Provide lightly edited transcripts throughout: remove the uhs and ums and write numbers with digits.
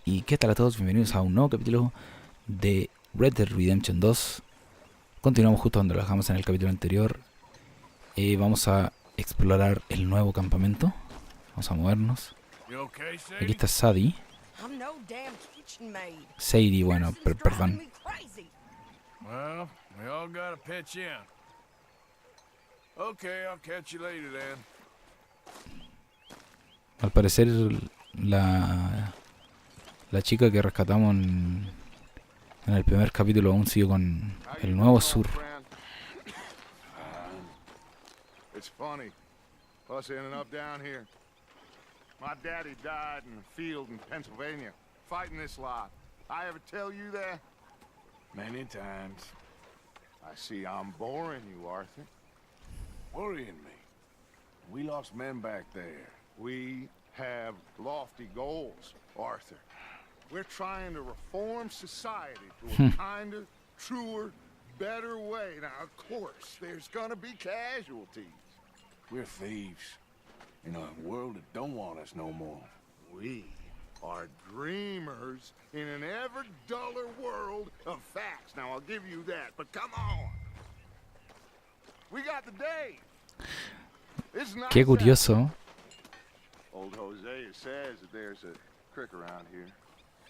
¿Y qué tal a todos? Bienvenidos a un nuevo capítulo de Red Dead Redemption 2. Continuamos justo donde lo dejamos en el capítulo anterior. Vamos a explorar el nuevo campamento. Vamos a movernos. Aquí está Sadie. Sadie, bueno, perdón. Well, we all gotta pitch in. Okay, I'll catch you later then. Al parecer la chica que rescatamos en el primer capítulo aún sigue con el nuevo sur. It's funny, us ending up down here. My daddy died in a field in Pennsylvania, fighting this lot. I ever tell you that? Many times. I see I'm boring you, Arthur. Worrying me. We lost men back there. We have lofty goals, Arthur. We're trying to reform society to a kinder, truer, better way. Now, of course, there's gonna be casualties. We're thieves in a world that don't want us no more. We are dreamers in an ever duller world of facts. Now, I'll give you that, but come on. We got the day. Qué curioso. Old Hosea says that there's a creek around here.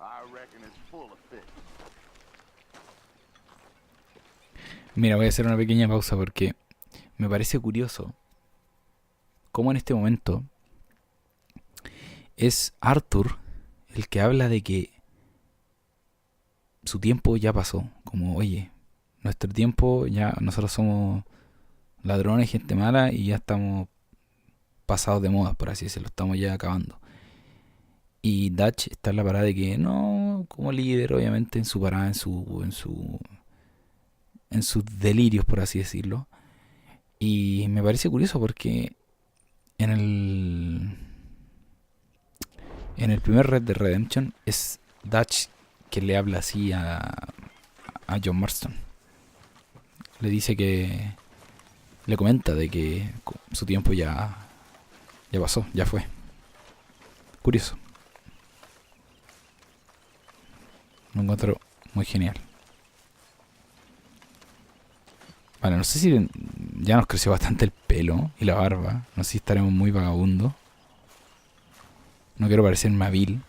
I reckon it's full of fish. Mira, voy a hacer una pequeña pausa porque me parece curioso cómo en este momento es Arthur el que habla de que su tiempo ya pasó. Como, oye, nuestro tiempo ya, nosotros somos ladrones, gente mala y ya estamos pasados de moda, por así decirlo, estamos ya acabando. Y Dutch está en la parada de que no, como líder, obviamente, en su parada, en sus delirios, por así decirlo. Y me parece curioso porque en el primer Red Dead Redemption es Dutch que le habla así a John Marston. Le dice que le comenta de que su tiempo ya pasó, ya fue. Curioso. Lo encuentro muy genial. Vale, no sé si ya nos creció bastante el pelo y la barba. No sé si estaremos muy vagabundos. No quiero parecerme hábil.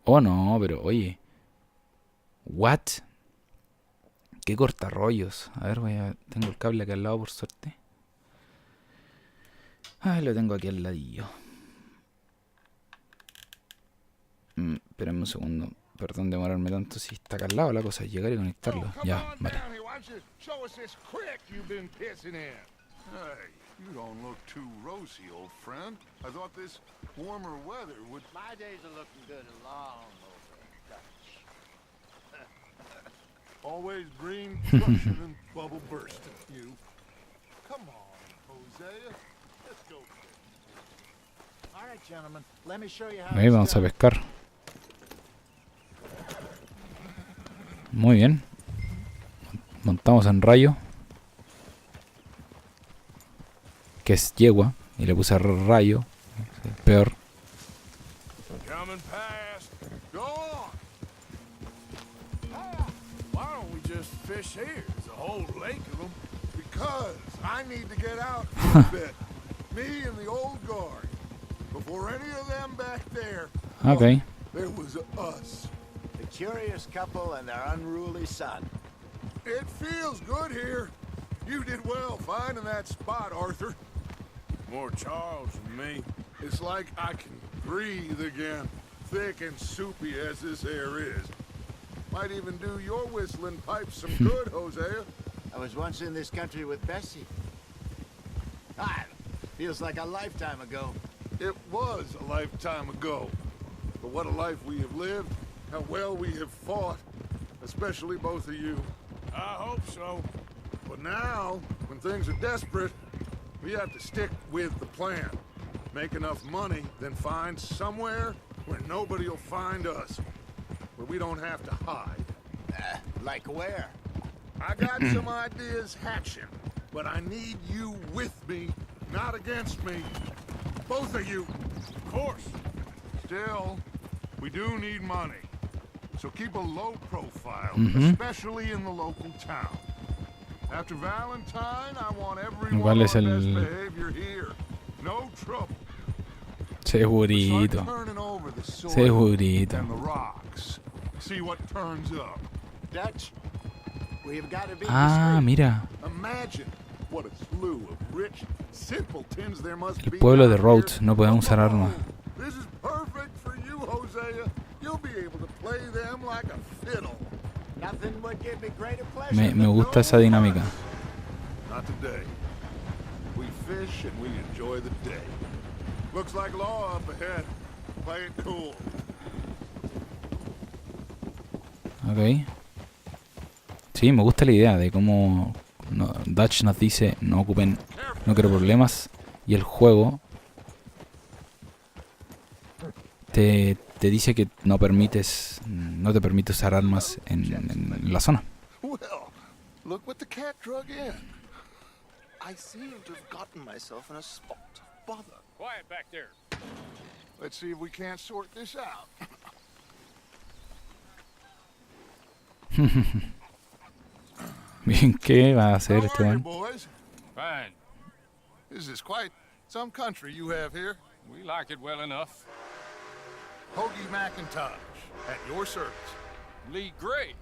Oh no, pero oye. What? Qué cortarrollos. A ver, tengo el cable aquí al lado por suerte. Ay, lo tengo aquí al ladillo. Espérame un segundo. Perdón demorarme tanto. Si está acá al lado la cosa es llegar y conectarlo. Ya, vale. You don't look too rosy, old friend. I thought this warmer weather would... My days are looking good along over Dutch. Always green, crushing, and bubble bursting, you. Come on, Hosea. Let's go. All right, gentlemen. Let me show you how. Ahí vamos a pescar. Muy bien. Montamos en rayo. Que es yegua. Y le puse rayo. Peor. Coming past. Go on. Why don't we just fish here? There's a whole lake of them. Because I need to get out for a bit. Me and the old guard. Before any of them back there. Okay. There was us. The curious couple and their unruly son. It feels good here. You did well finding that spot, Arthur. More Charles than me. It's like I can breathe again. Thick and soupy as this air is. Might even do your whistling pipes some good, Hosea. I was once in this country with Bessie. Feels like a lifetime ago. It was a lifetime ago. But what a life we have lived. How well we have fought. Especially both of you. I hope so. But now, when things are desperate, we have to stick with the plan. Make enough money, then find somewhere where nobody will find us. Where we don't have to hide. Like where? I got some ideas hatching, but I need you with me, not against me. Both of you. Of course. Still, we do need money. So keep a low profile, especially in the local town. After Valentine, I want everyone ¿Cuál es on best el...? behavior here. No trouble. Segurito. Start turning over the soil Segurito. and the rocks. See what turns up. Dutch, we've got to be Ah, discreet. mira. Imagine what a slew of rich simpletons there must El be pueblo de out Rhodes. here. No podemos usar armas. This is perfect for you, Hosea. You'll be able to play them like a fiddle. Nothing would give me greater pleasure. Me gusta esa dinámica. Not today. We fish and we enjoy the day. Looks like law up ahead. Play it cool. Ok. Sí, me gusta la idea de cómo Dutch nos dice no ocupen, no quiero problemas. Y el juego te dice que no te permite usar armas en la zona. Well, look what the cat drug in. I seem to have gotten myself in a spot of bother. Quiet back there. Let's see if we can't sort this out. Bien, ¿qué va a hacer How este are you, man? boys? Fine. This is quite some country you have here. We like it well enough. Hoagie McIntosh, at your service. Lee Gray.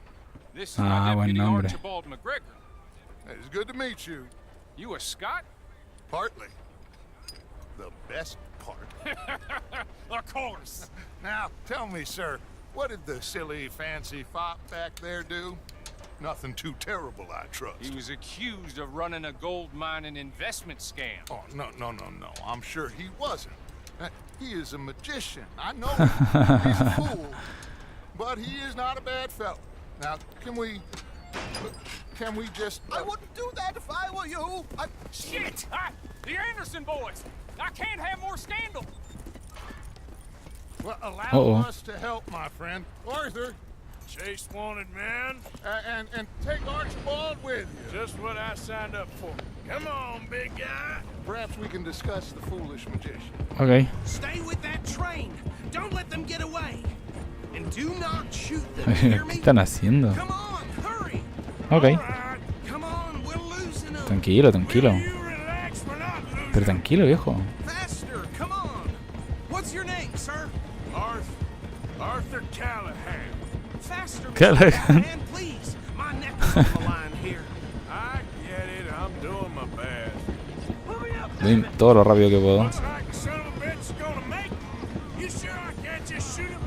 This is Ah, my buen deputy nombre. Archibald McGregor. It's good to meet you. You a Scot? Partly. The best part. Of course. Now, tell me, sir, what did the silly, fancy fop back there do? Nothing too terrible, I trust. He was accused of running a gold mining investment scam. Oh, no. I'm sure he wasn't. He is a magician. I know he's a fool. But he is not a bad fellow. Now, can we just... I wouldn't do that if I were you. Shit! The Anderson boys! I can't have more scandal! Well, allow Uh-oh. us to help, my friend. Arthur, Chase wanted man, and take Archibald with you. just what I signed up for. Come on, big guy. Perhaps we can discuss the foolish magician. Ok. Stay with that train. Don't let them get away. And do not shoot them. Hear ¿Qué me? están haciendo? Come on, hurry. Ok. Alright, Come on, we're losing them. Tranquilo, tranquilo. you relax, we're not losing. Pero tranquilo, viejo. Faster, come on. What's your name, sir? Arthur Callahan. Faster, Mr. Callahan. Callahan, please. My neck is on the line here. I get it, I'm doing my best. Doy todo lo rápido que puedo. Looks like the son of a bitch is gonna make it. You sure I can't just shoot him?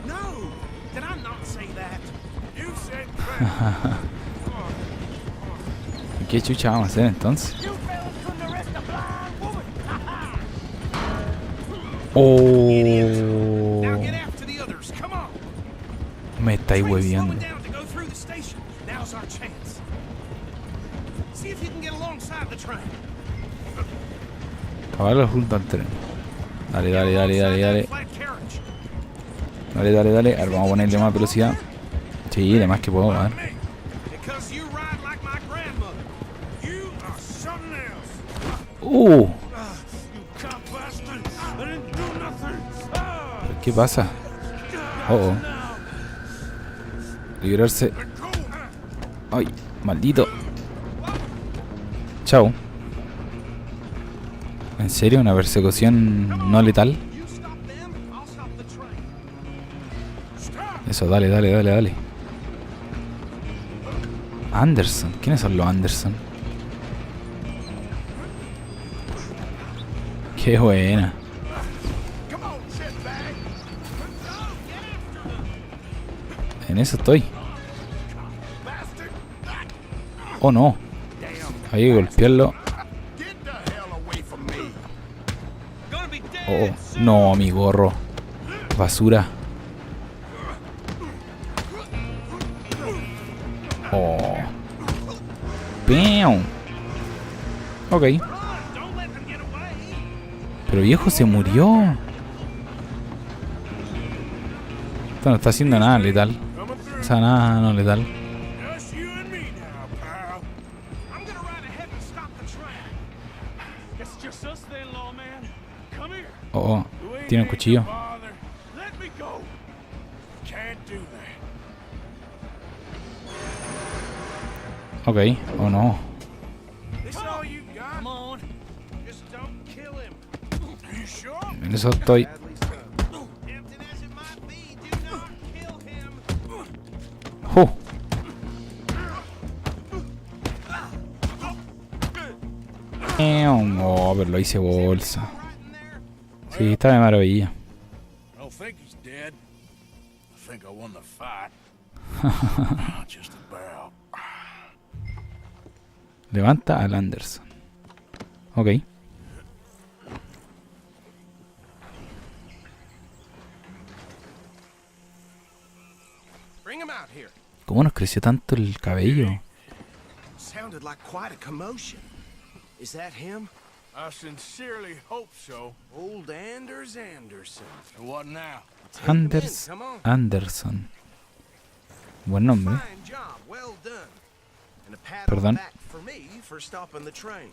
No, did I not say that? You said that. ¿Qué chucha vamos a hacer entonces? You fellas couldn't arrest a blind woman. Now get Oh, after the others. Come on. me estáis Train's hueviando. slowing down to go through the station. Now's our chance. See if you can get alongside the train. Caballos junto al tren. Dale, dale, dale, dale, Alongside dale. that flat carriage. Dale, dale, dale. A ver, vamos a ponerle más velocidad. Sí, de más que puedo, a ver. Me, Because you ride like my grandmother. you are something else. You You cop bastard. I didn't do nothing. ¿Qué pasa? Oh, oh. Librarse. Ay, maldito. Chao. ¿En serio? ¿Una persecución no letal? You stop them, I'll stop the train. Eso, dale, dale, dale, dale. Anderson. ¿Quiénes son los Anderson? Qué buena. Come on, shitbag. En eso estoy. Bastard. Oh no. Hay que golpearlo. Get the hell away from me. Gonna be Oh, dead. oh. No, mi gorro. Basura. Oh. ¡Pam! Ok. Don't let them get away. Pero viejo se murió. Esto no está haciendo nada letal. Coming O through. sea, nada no letal. Just you and me now, pal. I'm gonna ride ahead and stop the train. It's just us then, lawman. Come here. Tiene un cuchillo. Let me go. Can't do that. Ok, o no. This all you got? Come on. Just don't kill him. Are you sure? En eso estoy. Tempting as it might be, do not kill him. Oh, pero lo hice bolsa. Sí, está de maravilla. I don't think he's dead. I think I won the fight. Just about. Levanta al Anderson. Ok. Bring him out here. ¿Cómo nos creció tanto el cabello? Sounded like quite a commotion. Is that him? I sincerely hope so. Old Anders Anderson. And what now? Take him in, Anders come on. Anderson. Buen nombre. Fine job, well done. And a pat on the Perdón. back for me for stopping the train.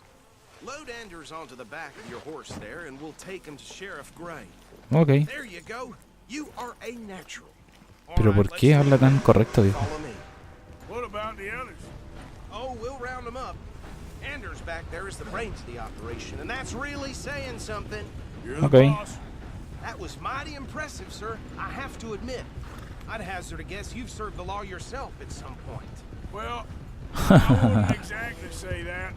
Load Anders onto the back of your horse there, and we'll take him to Sheriff Gray. Ok. There you go. You are a natural. All Pero right, ¿por let's qué do habla it. tan correcto, viejo? Follow me. What about the others? Oh, we'll round them up. Anders back there is the brains of the operation, and that's really saying something. You're the Okay. boss. That was mighty impressive, sir. I have to admit. I'd hazard a guess you've served the law yourself at some point. Well, I wouldn't exactly say that.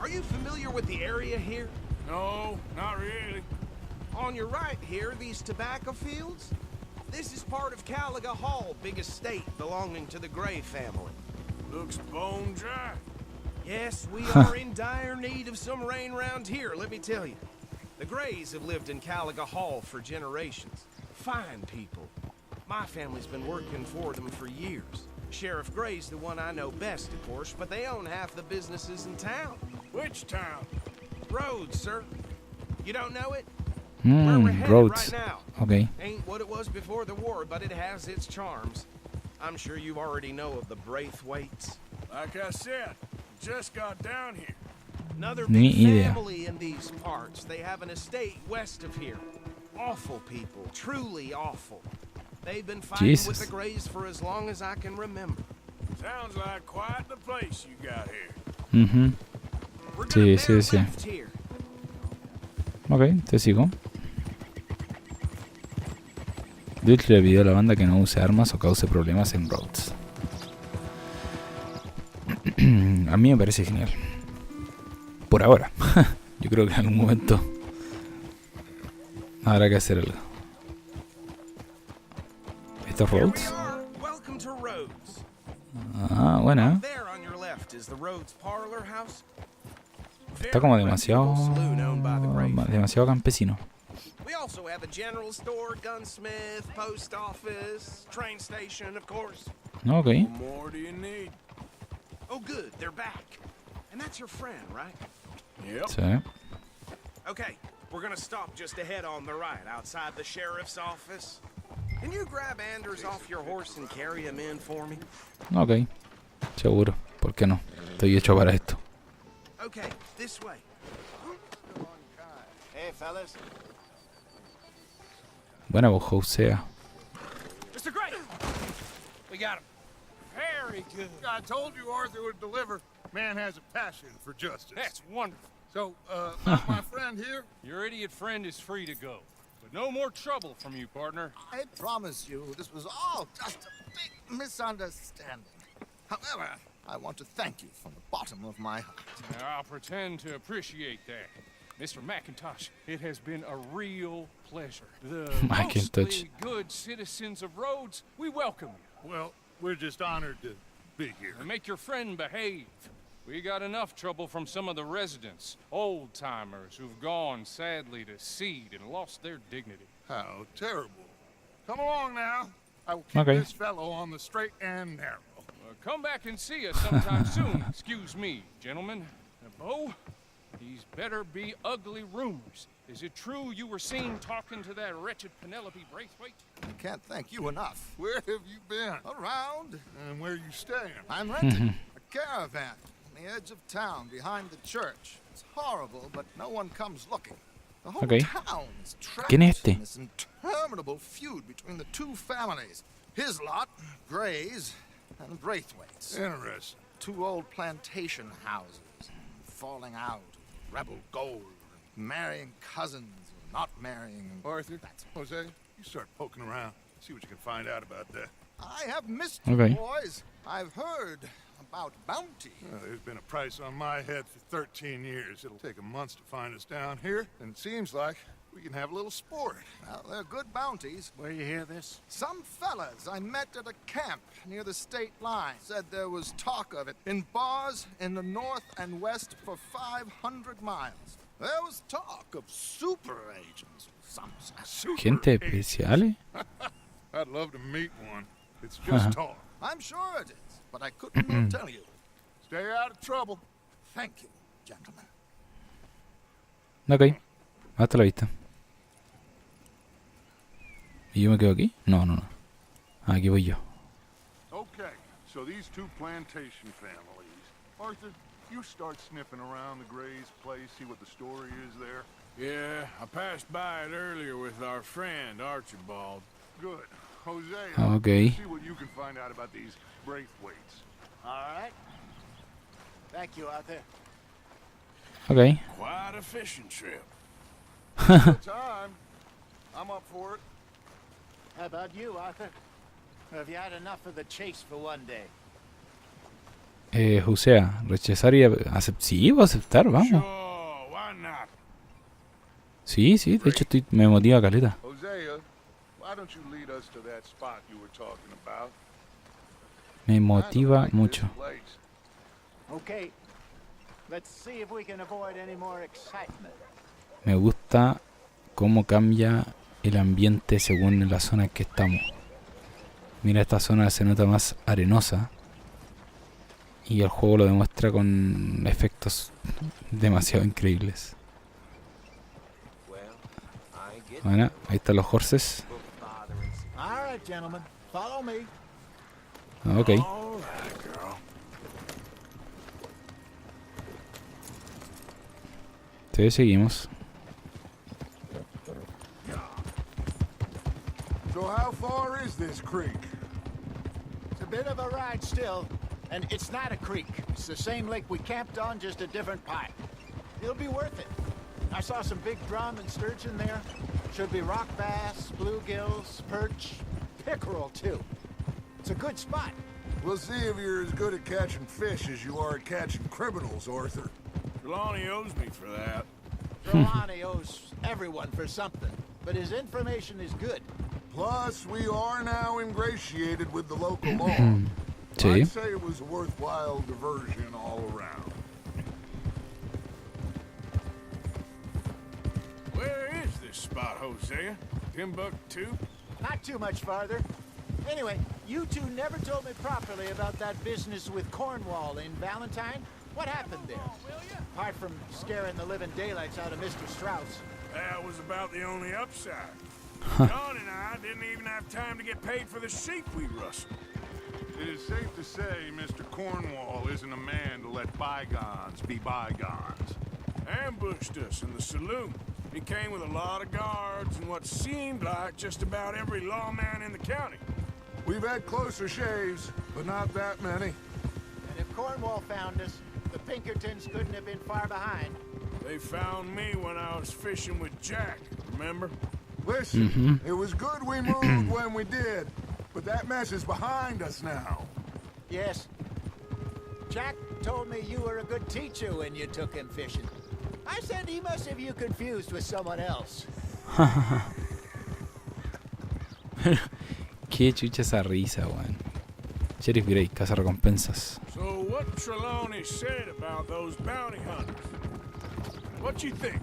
Are you familiar with the area here? No, not really. On your right here, these tobacco fields? This is part of Caliga Hall, big estate belonging to the Gray family. Looks bone dry. Yes, we are in dire need of some rain round here, let me tell you. The Grays have lived in Caliga Hall for generations. Fine people. My family's been working for them for years. Sheriff Gray's the one I know best, of course, but they own half the businesses in town. Which town? Rhodes, sir. You don't know it? Where we're headed Roads. right now. Ok. Ain't what it was before the war, but it has its charms. I'm sure you already know of the Braithwaites. Like I said, just got down here. Another Ni big idea. family in these parts. They have an estate west of here. Awful people, truly awful. They've been fighting with Jesus. the Grays for as long as I can remember. Sounds like quite the place you got here. Mhm. We're Sí, gonna sí, bear sí. left here. Ok, te sigo. Dutch le pidió a la banda que no use armas o cause problemas en Rhodes. A mí me parece genial. Por ahora. Yo creo que en algún momento habrá que hacer algo. ¿Esto es Here we Rhodes? are. Welcome to Rhodes. Ah, buena. There on your left is the Rhodes Parlor House. Está como Very demasiado... reputable saloon owned by the Gray family. demasiado campesino. We also have a general store, gunsmith, post office, train station, of course. Ok. What more do you need? Oh, good, they're back. And that's your friend, right? Yep. Sí. Okay, we're gonna stop just ahead on the right, outside the sheriff's office. Can you grab Anders off your horse and carry him in for me? Ok. Seguro. ¿Por qué no? Estoy hecho para esto. Okay, this way. Hey, fellas. Buena voz, Josea. Mr. Gray! We got him. Very good. I told you Arthur would deliver. Man has a passion for justice. That's wonderful. So, about my friend here, Your idiot friend is free to go. But no more trouble from you, partner. I promise you this was all just a big misunderstanding. However, I want to thank you from the bottom of my heart. Now, I'll pretend to appreciate that. Mr. McIntosh, it has been a real pleasure. The McIntosh. mostly good citizens of Rhodes, we welcome you. well, we're just honored to be here. And make your friend behave. We got enough trouble from some of the residents, old-timers who've gone, sadly, to seed and lost their dignity. How terrible. Come along now. I will keep Okay. this fellow on the straight and narrow. Come back and see us sometime soon. Excuse me, gentlemen. Bo, these better be ugly rumors. Is it true you were seen talking to that wretched Penelope Braithwaite? I can't thank you enough. Where have you been? Around, And where you staying? I'm renting a caravan on the edge of town behind the church. It's horrible, but no one comes looking. The whole Okay. town is trapped ¿Quién es este? in this interminable feud between the two families. His lot, Gray's, and Braithwaite's. Interesting. Two old plantation houses, falling out, rebel gold, marrying cousins, not marrying. Arthur, Jose, you start poking around. See what you can find out about that. I have missed you, Okay. boys. I've heard about bounty. There's been a price on my head for 13 years. It'll take 'em months to find us down here, and it seems like we can have a little sport. Well, they're good bounties. Where you hear this? Some fellas I met at a camp near the state line said there was talk of it in bars in the north and west for 500 miles. There was talk of super agents. Some Super Gente eight. especial. I'd love to meet one. It's just talk. I'm sure it is, but I couldn't tell you. Stay out of trouble. Thank you, gentlemen. Ok. Hasta la vista. ¿Y yo me quedo aquí? No, no, no. Aquí voy yo. Okay, so these two plantation families. Arthur, you start sniffing around the Gray's place, see what the story is there. Yeah, I passed by it earlier with our friend Archibald. Good. Jose, Okay. see what you can find out about these Braithwaites. All right. Thank you, Arthur. Ok. Quite a fishing trip. Good time. I'm up for it. How about you, Arthur? Have you had enough of the chase for one day? Josea, rechazar y sí, voy a aceptar, vamos. Sure, why not? Sí, sí, de hecho me motiva caleta. Hosea, why don't you lead us to that spot you were talking about? Me Kinda motiva like mucho. this place. Okay. Let's see if we can avoid any more excitement. Me gusta cómo cambia el ambiente según la zona en que estamos. Mira, esta zona se nota más arenosa y el juego lo demuestra con efectos demasiado increíbles. Bueno, ahí están los horses. All right, gentlemen. Follow me. Ok. All right, girl. Entonces seguimos. So how far is this creek? It's a bit of a ride still, and it's not a creek. It's the same lake we camped on, just a different pipe. It'll be worth it. I saw some big drum and sturgeon there. Should be rock bass, bluegills, perch, pickerel too. It's a good spot. We'll see if you're as good at catching fish as you are at catching criminals, Arthur. Trelawney owes me for that. Trelawney owes everyone for something, but his information is good. Plus, we are now ingratiated with the local law. Sí. I'd say it was a worthwhile diversion all around. Where is this spot, Hosea? Timbuktu? Not too much farther. Anyway, you two never told me properly about that business with Cornwall in Valentine. What happened there? Apart from scaring the living daylights out of Mr. Strauss. That was about the only upside. John and I didn't even have time to get paid for the sheep we rustled. It is safe to say Mr. Cornwall isn't a man to let bygones be bygones. Ambushed us in the saloon. He came with a lot of guards and what seemed like just about every lawman in the county. We've had closer shaves, but not that many. And if Cornwall found us, the Pinkertons couldn't have been far behind. They found me when I was fishing with Jack, remember? Listen, it was good we moved when we did, but that mess is behind us now. Yes. Jack told me you were a good teacher when you took him fishing. I said he must have you confused with someone else. Qué chucha esa risa, weón. Sheriff Grey, caza recompensas. So what Trelawney said about those bounty hunters? What you think?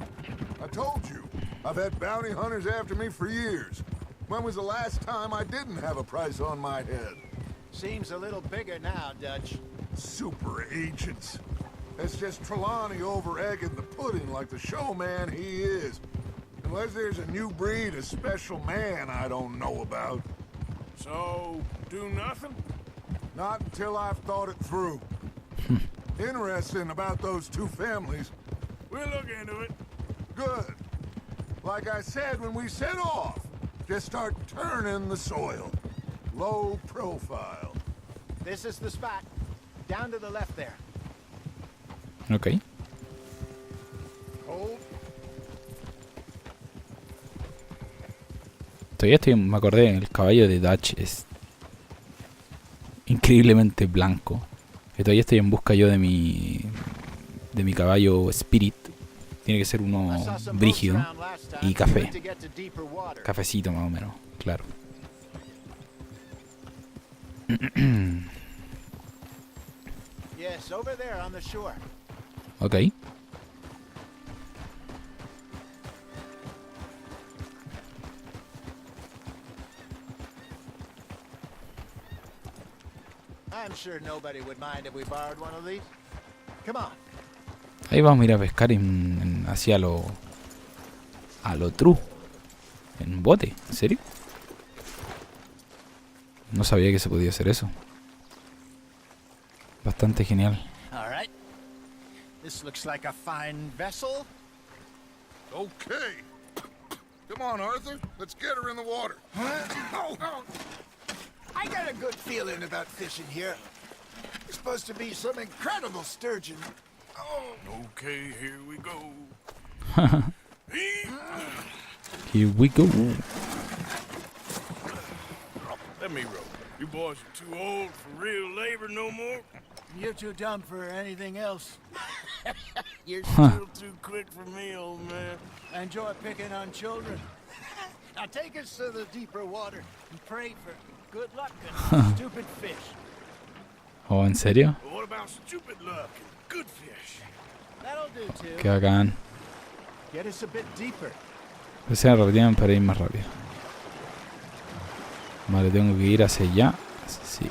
I told you, I've had bounty hunters after me for years. When was the last time I didn't have a price on my head? Seems a little bigger now, Dutch. Super agents. It's just Trelawney over-egging the pudding like the showman he is. Unless there's a new breed of special man I don't know about. So, do nothing? Not until I've thought it through. Interesting about those two families. We'll look into it. Good. Like I said when we set off, just start turning the soil. Low profile. This is the spot. Down to the left there. Ok. Hold. Me acordé, el caballo de Dutch es increíblemente blanco. Y todavía estoy en busca yo de mi caballo Spirit. Tiene que ser uno brígido y café. Cafecito más o menos, claro. Yes, over there on the shore. Ok. I'm sure nobody would mind if we borrowed one of these. Come on. Ahí vamos a ir a pescar hacia a lo true. En bote, ¿en serio? No sabía que se podía hacer eso. Bastante genial. All right. This looks like a fine vessel. Okay. Come on, Arthur. Let's get her in the water. I got a good feeling about fishing here. It's supposed to be some incredible sturgeon. Oh, Okay, here we go. Here we go. Let me row. You boys are too old for real labor no more. You're too dumb for anything else. You're still too quick for me, old man. I enjoy picking on children. Now take us to the deeper water and pray for good luck and stupid fish. Oh, ¿en serio? But what about stupid luck and good fish? That'll do too. Qué bacán. Get us a bit deeper. Se retiran para ir más rápido. Vale, tengo que ir hacia allá. Sí.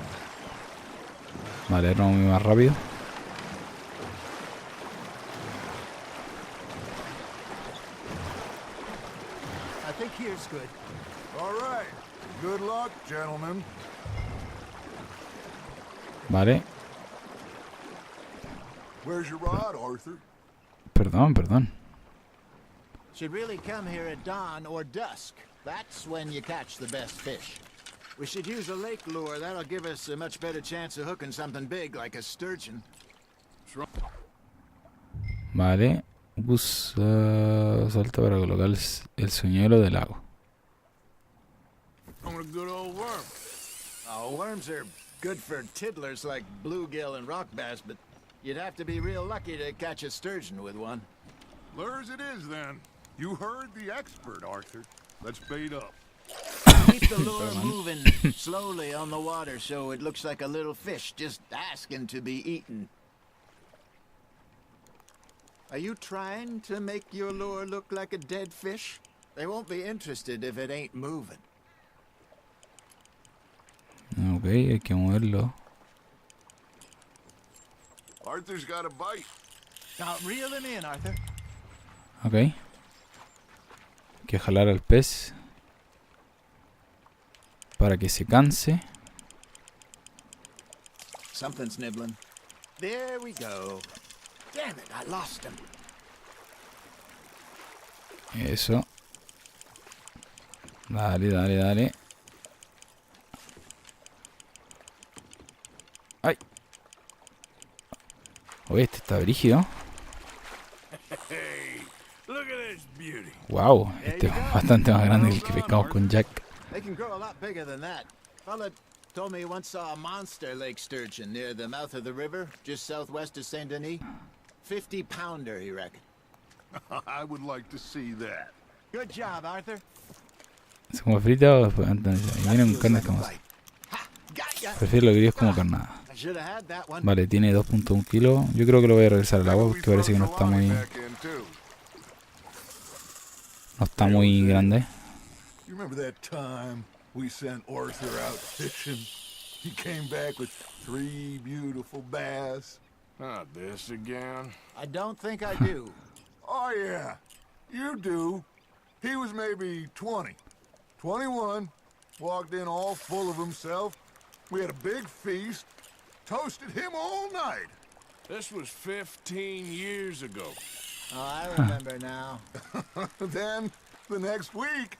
Vale, ahora vamos más rápido. I think here's good. all right. Good luck, gentlemen. Vale. Where's your rod, Arthur? Perdón. Should really come here at dawn or dusk. That's when you catch the best fish. We should use a lake lure. That'll give us a much better chance of hooking something big like a sturgeon. Vale. Salta para colocar el señuelo del lago. I want a good old worm. Oh, worms are good for tiddlers like bluegill and rock bass, but you'd have to be real lucky to catch a sturgeon with one. Lures it is, then. You heard the expert, Arthur. Let's bait up. Keep the lure moving slowly on the water so it looks like a little fish just asking to be eaten. Are you trying to make your lure look like a dead fish? They won't be interested if it ain't moving. Ok, hay que moverlo. Arthur's got a bite. Now reel him in, Arthur. Ok. Hay que jalar al pez para que se canse. Something's nibbling. There we go. Damn it, I lost him. Eso. Dale. Ay. Oye, este está brígido. Hey, look at this beauty. Wow, este es bastante más grande que el que pescamos con Jack. They can grow a lot bigger than that. Fella told me he once saw a monster lake sturgeon near the mouth of the river, just southwest of Saint Denis. 50-pounder, he reckoned. I would like to see that. Good job, Arthur. ¿Es como frita o después? Y viene con carne como... Prefiero lo que es como carnada. I should have had that one. Vale, tiene 2.1 kilos. Yo creo que lo voy a regresar al agua porque parece que no está muy... No está muy grande. You remember that time we sent Arthur out fishing? He came back with 3 beautiful bass. Not this again. I don't think I do. Oh, yeah. You do. He was maybe 20. 21. Walked in all full of himself. We had a big feast. Toasted him all night. This was 15 years ago. Oh, I remember now. Then The next week,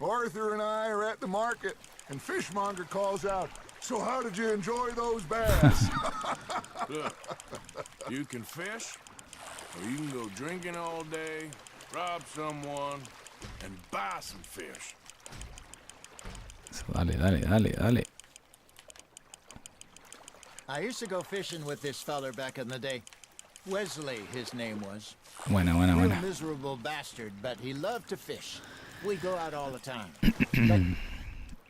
Arthur and I are at the market, and Fishmonger calls out, "So how did you enjoy those bass?" Look, you can fish, or you can go drinking all day, rob someone, and buy some fish. Dale, dale, dale, dale. I used to go fishing with this feller back in the day. Wesley, his name was. Buena, buena, Real buena. miserable bastard, but he loved to fish. We go out all the time. But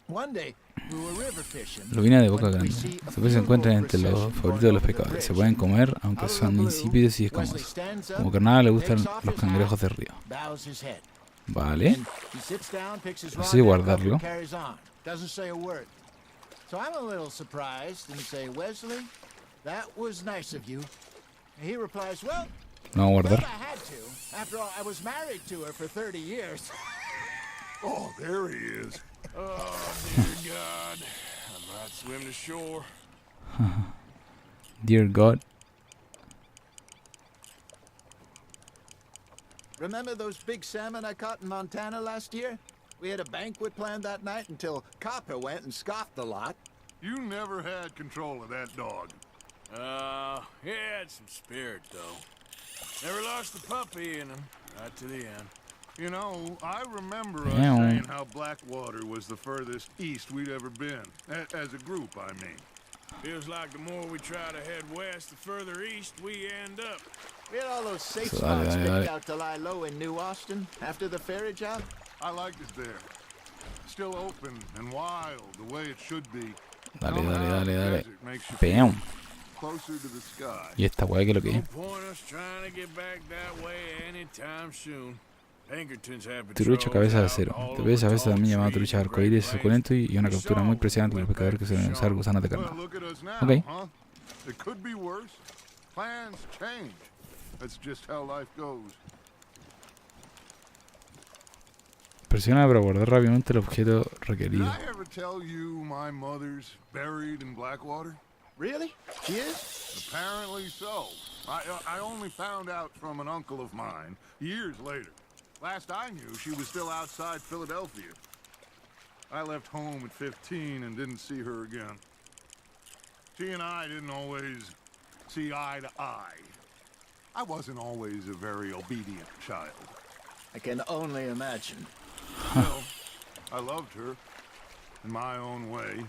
one day, we were river fishing. Lubina de boca when we grande. see a Sus peces se encuentran entre funeral los procession favoritos de los going over the pescadores. Se bridge. pueden comer, aunque son insípidos y escamosos. Como carnada le gustan los cangrejos de río. Bows his head. Vale. And he sits down, picks his No rod sé si back up, guardarlo. and carries on. Doesn't say a word. So I'm a little surprised and say, "Wesley, that was nice of you." And he replies, "Well, No voy a well, guardar. I had to. After all, I was married to her for 30 years." Oh, there he is. Oh, dear God. I might swim to shore. Dear God. Remember those big salmon I caught in Montana last year? We had a banquet planned that night until Copper went and scoffed the lot. You never had control of that dog. He had some spirit, though. Never lost the puppy in him, right to the end. You know, I remember us Meow. saying how Blackwater was the furthest east we'd ever been. As a group, I mean. Feels like the more we try to head west, the further east we end up. We had all those safe So, dale, spots dale, picked dale. out to lie low in New Austin after the ferry job. I liked it there. Still open and wild, the way it should be. Dale, Somehow dale, dale, the dale. desert makes you feel Bam. closer to the sky. Y esta weá que lo que No es. point us trying to get back that way anytime soon. Pinkerton's had Trucho cabeza de acero. patrols Te ves a veces all también llamado trees trucha and arcoíris great suculento plains. y una captura muy impresionante de los pescadores que suelen usar gusanos de Well, carnada. look at us now, Okay. huh? It could be worse. Plans change. That's just how life goes. Presiona para guardar rápidamente el objeto Did requerido. I ever tell you my mother's buried in Blackwater? Really? She is? Apparently so. I only found out from an uncle of mine years later. Last I knew, she was still outside Philadelphia. I left home at 15 and didn't see her again. She and I didn't always see eye to eye. I wasn't always a very obedient child. I can only imagine. Still, I loved her in my own way,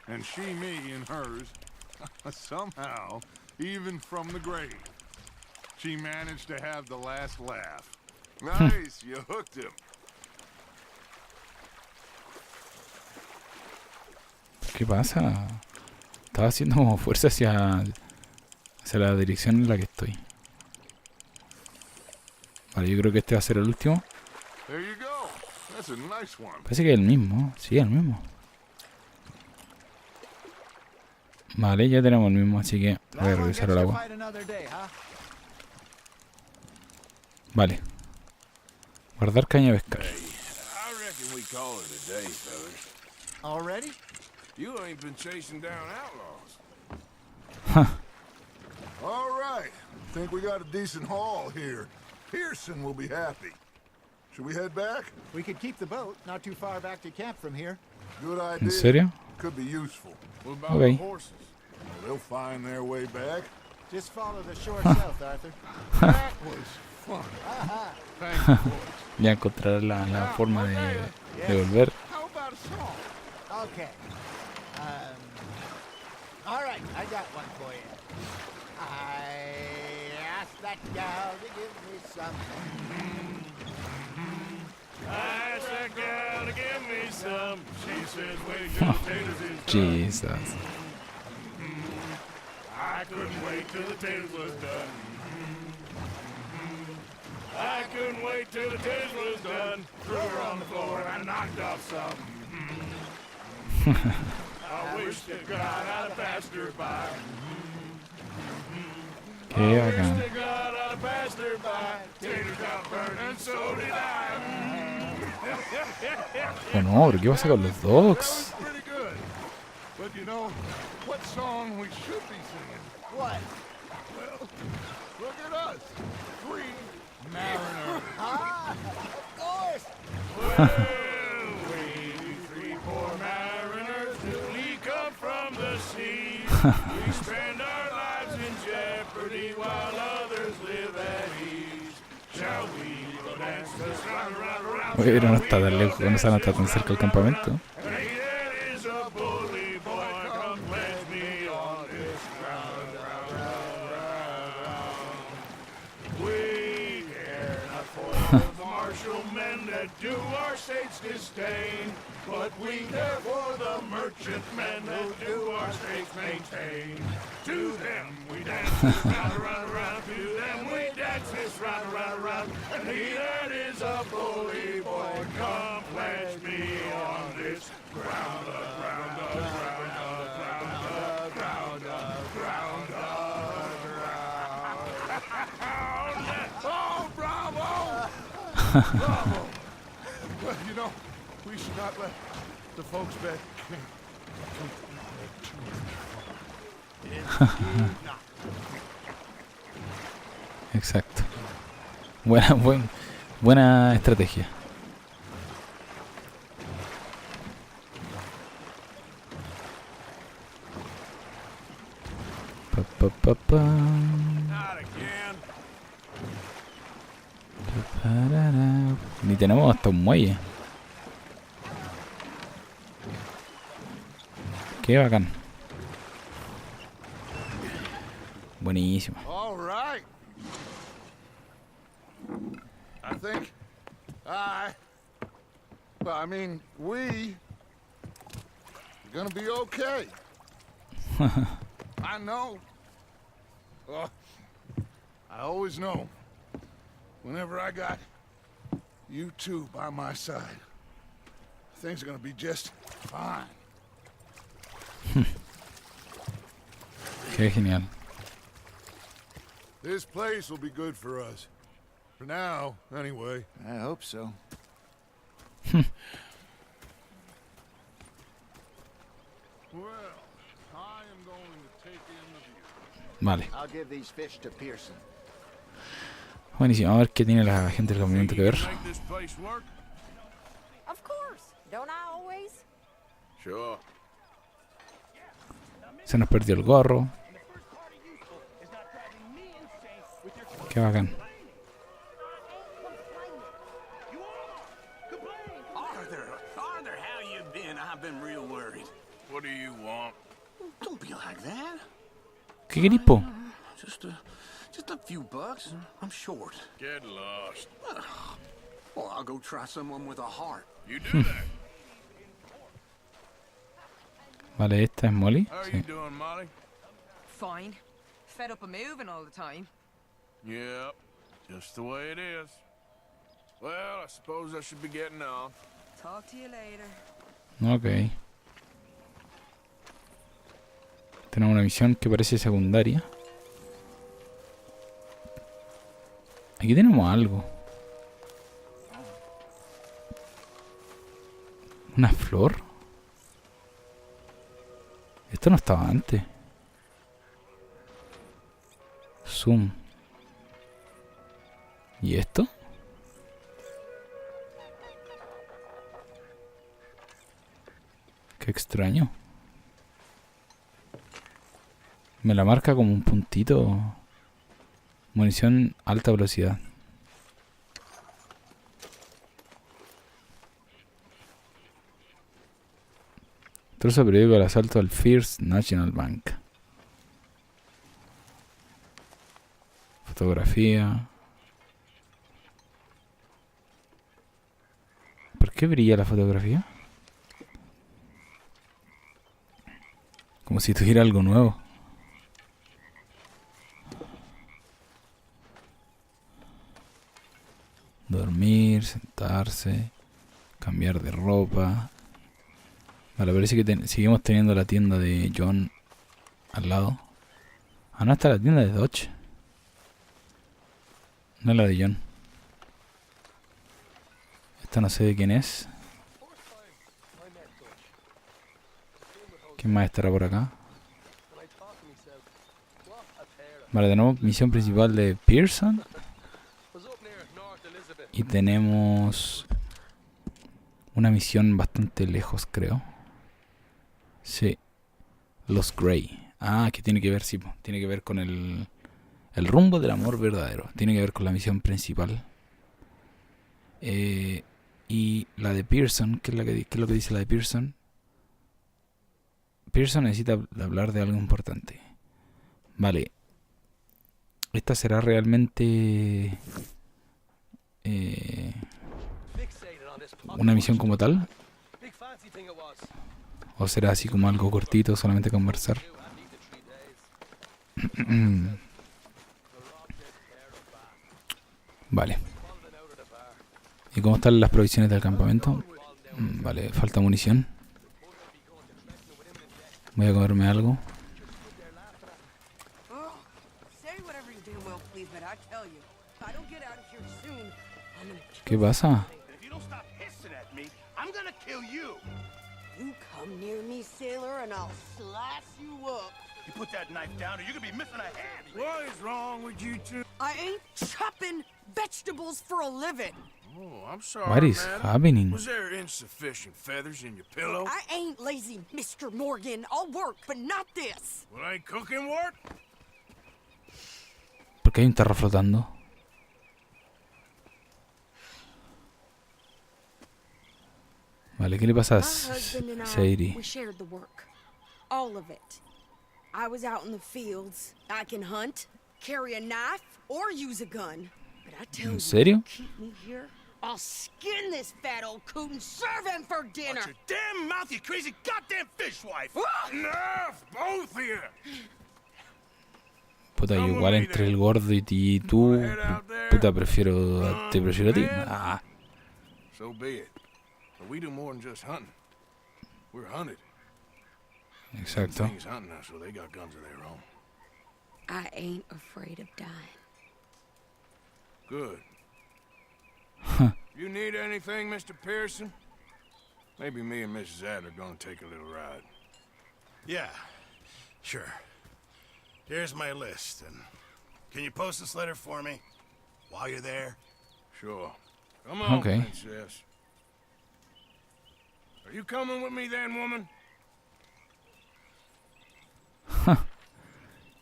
and she me in hers. Somehow, even from the grave, she managed to have the last laugh. Nice, you hooked him. ¿Qué pasa? Estaba haciendo como fuerza hacia la dirección en la que estoy. Vale, yo creo que este va a ser el último. There you go. That's a nice one. Parece que es el mismo. Sí, el mismo. Vale, ya tenemos el mismo, así que voy a regresar al agua. Fight another day, huh? Vale. Guardar caña de pescar. Hey, I reckon we call it a day, fellas. Already? You ain't been chasing down outlaws. All right. Think we got a decent haul here. Pearson will be happy. Should we head back? We could keep the boat not too far back to camp from here. Good idea. ¿En serio? Could be useful. What about Okay. the horses? Well, they'll find their way back. Just follow the shore south, Arthur. That was fun. Thank you, boys. Ya encontrar la forma de volver. How about a song? Okay. All right, I got one for you. I asked that gal to give me some. I asked that gal to give me some. She says, wait till the taters is done. Jesus. I couldn't wait till the taters was done. I couldn't wait till the taters was done. Threw her on the floor and I knocked off some. I wish to God I'd have passed her by. Qué I bacán. wish to God I'd have passed her by. Taters got burned and so did I. Oh no, pero ¿qué pasa con los That dogs? was pretty good. But you know, what song we should be singing? What? Well, look at us. Three mariners. Ah, of course. Well, we three poor mariners, newly come from the sea. We spend our lives in jeopardy while others live at ease. Shall we go dance this round, round, round? Oye, pero no está tan lejos, no está tan cerca del campamento. Do our state's disdain, but we care for the merchantmen that do our states maintain. To them we dance this round, round, round. To them we dance this round, round, round. And he that is a bully boy, come pledge me on this ground, ground, ground, ground, ground, ground, ground. Oh, bravo! Bravo! Well, you know, we should not let the folks back. Exacto. Buena estrategia. Not again. Ni tenemos hasta un muelle. Qué bacán. Buenísimo. All right. I think I mean, we are gonna be okay. I know. Well, I always know. Whenever I got you two by my side, things are gonna be just fine. Qué genial. This place will be good for us. For now, anyway. I hope so. Well, I am going to take in the view. Vale. I'll give these fish to Pearson. Buenísimo. A ver qué tiene la gente del campamento que ver. Make this place work? Of course. Don't I always? Sure. Se nos perdió el gorro. Qué bacán. Arthur, how you been? I've been real worried. What do you want? Don't be like that. ¿Qué querís, po? Just a few bucks. I'm short. Get lost. Well, I'll go try someone with a heart. You do that. Vale, esta es Molly. How are Sí. you doing, Molly? Fine. Fed up of moving all the time. Yep, just the way it is. Well, I suppose I should be getting off. Talk to you later. Ok. Tenemos una misión que parece secundaria. Aquí tenemos algo. ¿Una flor? Esto no estaba antes. Zoom. ¿Y esto? Qué extraño. Me la marca como un puntito. Munición alta velocidad. Trozo periódico del asalto al First National Bank. Fotografía. ¿Por qué brilla la fotografía? Como si tuviera algo nuevo. Dormir, sentarse, cambiar de ropa. Vale, parece que seguimos teniendo la tienda de John al lado. Ah, no, está la tienda de Dodge. No es la de John. Esta no sé de quién es. ¿Quién más estará por acá? Vale, tenemos misión principal de Pearson. Y tenemos una misión bastante lejos, creo. Sí. Los Grey. Ah, que tiene que ver, sí, tiene que ver con el rumbo del amor verdadero. Tiene que ver con la misión principal. Y la de Pearson, ¿qué es lo que dice la de Pearson? Pearson necesita hablar de algo importante. Vale. Esta será realmente una misión como tal. ¿O será así como algo cortito, solamente conversar? Vale. ¿Y cómo están las provisiones del campamento? Vale, falta munición. Voy a comerme algo. ¿Qué pasa? You come near me, sailor, and I'll slice you up. You put that knife down or you're gonna be missing a hand. What is wrong with you two? I ain't chopping vegetables for a living. Oh, I'm sorry, What is madam. happening? Was there insufficient feathers in your pillow? I ain't lazy, Mr. Morgan. I'll work, but not this. Well, ain't cooking work? ¿Por qué hay un tarro flotando? Vale, ¿qué le pasa a My husband and I, Sadie? we shared the work. All of it. I was out in the fields. I can hunt, carry a knife, or use a gun. But I tell ¿En you, serio? keep me here, I'll skin this fat old coot and serve him for dinner. Watch your damn mouth, you crazy goddamn fishwife! Ah! Enough, both of you! Puta, yo igual entre el gordo y tú, puta, te prefiero a ti. Ah, So be it. But we do more than just hunting. We're hunted. exacto. Things hunting us, so they got guns of their own. I ain't afraid of dying. Good. You need anything, Mr. Pearson? Maybe me and Mrs. Adler are gonna take a little ride. Yeah, sure. Here's my list, and can you post this letter for me while you're there? Sure. Come on, Okay. princess. Are you coming with me then, woman?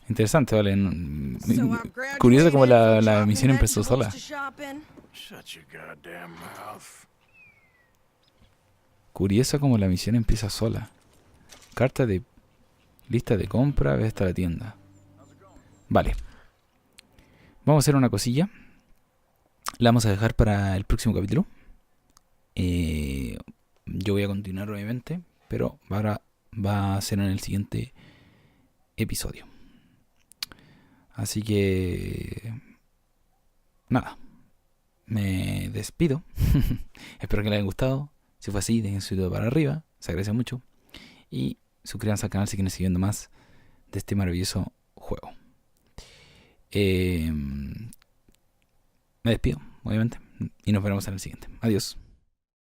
Interesante, vale. So I've graduated Curioso como la from misión chopping empezó sola. vegetables to shopping. Shut your goddamn mouth. Curioso como la misión empieza sola. Carta de lista de compra, ve hasta la tienda. Vale. Vamos a hacer una cosilla. La vamos a dejar para el próximo capítulo. Yo voy a continuar obviamente, pero ahora va a ser en el siguiente episodio. Así que nada, me despido. Espero que les haya gustado. Si fue así, dejen su dedo para arriba, se agradece mucho. Y suscríbanse al canal si quieren seguir viendo más de este maravilloso juego. Me despido, obviamente, y nos veremos en el siguiente. Adiós.